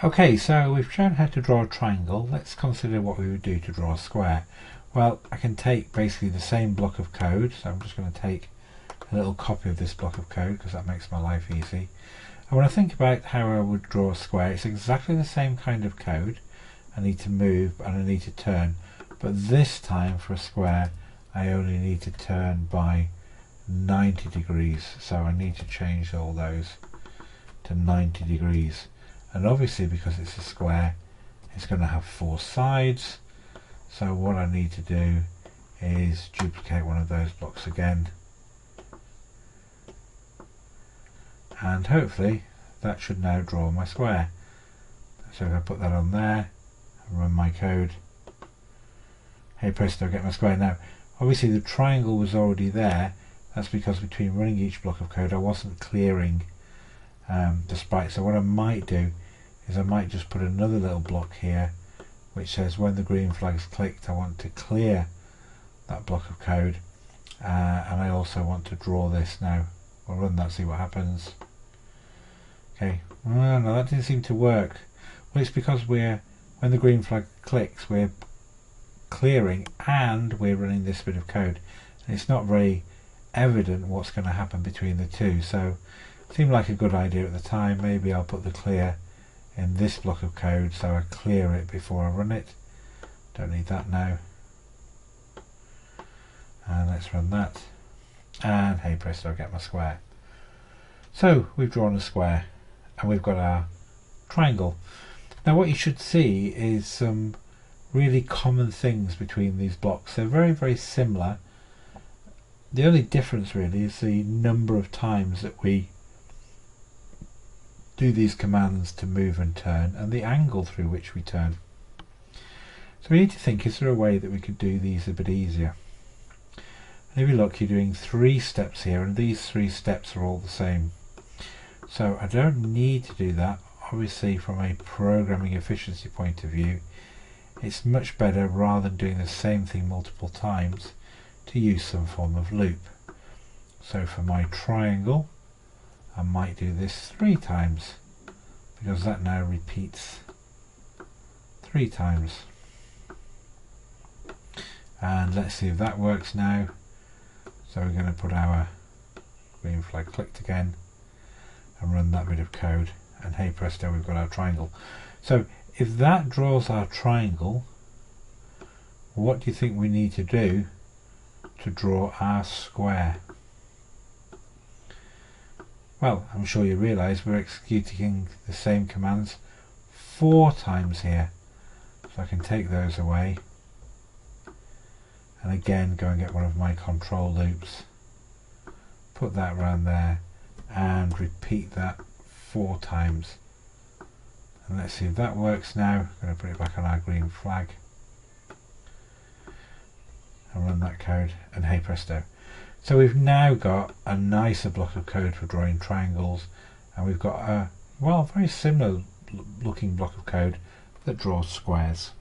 Okay, so we've shown how to draw a triangle. Let's consider what we would do to draw a square. Well, I can take basically the same block of code, so I'm just going to take a little copy of this block of code because that makes my life easy. And when I think about how I would draw a square, it's exactly the same kind of code. I need to move and I need to turn, but this time for a square I only need to turn by 90 degrees, so I need to change all those to 90 degrees. And obviously, because it's a square, it's going to have 4 sides, so what I need to do is duplicate one of those blocks again, and hopefully that should now draw my square. So if I put that on there and run my code, hey presto, get my square. Now obviously the triangle was already there. That's because between running each block of code I wasn't clearing the sprite. So what I might do is I might just put another little block here which says when the green flag's clicked I want to clear that block of code, and I also want to draw this. Now we'll run that, see what happens. Okay, oh, no, that didn't seem to work. Well, it's because when the green flag clicks we're clearing and we're running this bit of code, and it's not very evident what's going to happen between the two. So it seemed like a good idea at the time. Maybe I'll put the clear in this block of code so I clear it before I run it. Don't need that now. And let's run that, and hey presto, get my square. So we've drawn a square and we've got our triangle. Now what you should see is some really common things between these blocks. They're very, very similar. The only difference really is the number of times that we do these commands to move and turn, and the angle through which we turn. So we need to think, is there a way that we could do these a bit easier? And if you look, you're doing 3 steps here, and these 3 steps are all the same. So I don't need to do that. Obviously from a programming efficiency point of view, it's much better, rather than doing the same thing multiple times, to use some form of loop. So for my triangle I might do this 3 times, because that now repeats 3 times. And let's see if that works now. So we're going to put our green flag clicked again and run that bit of code, and hey presto, we've got our triangle. So if that draws our triangle, what do you think we need to do to draw our square? Well, I'm sure you realise we're executing the same commands 4 times here. So I can take those away and again go and get one of my control loops, put that around there and repeat that 4 times. And let's see if that works now. I'm going to put it back on our green flag and run that code, and hey presto. So we've now got a nicer block of code for drawing triangles, and we've got a, well, very similar looking block of code that draws squares.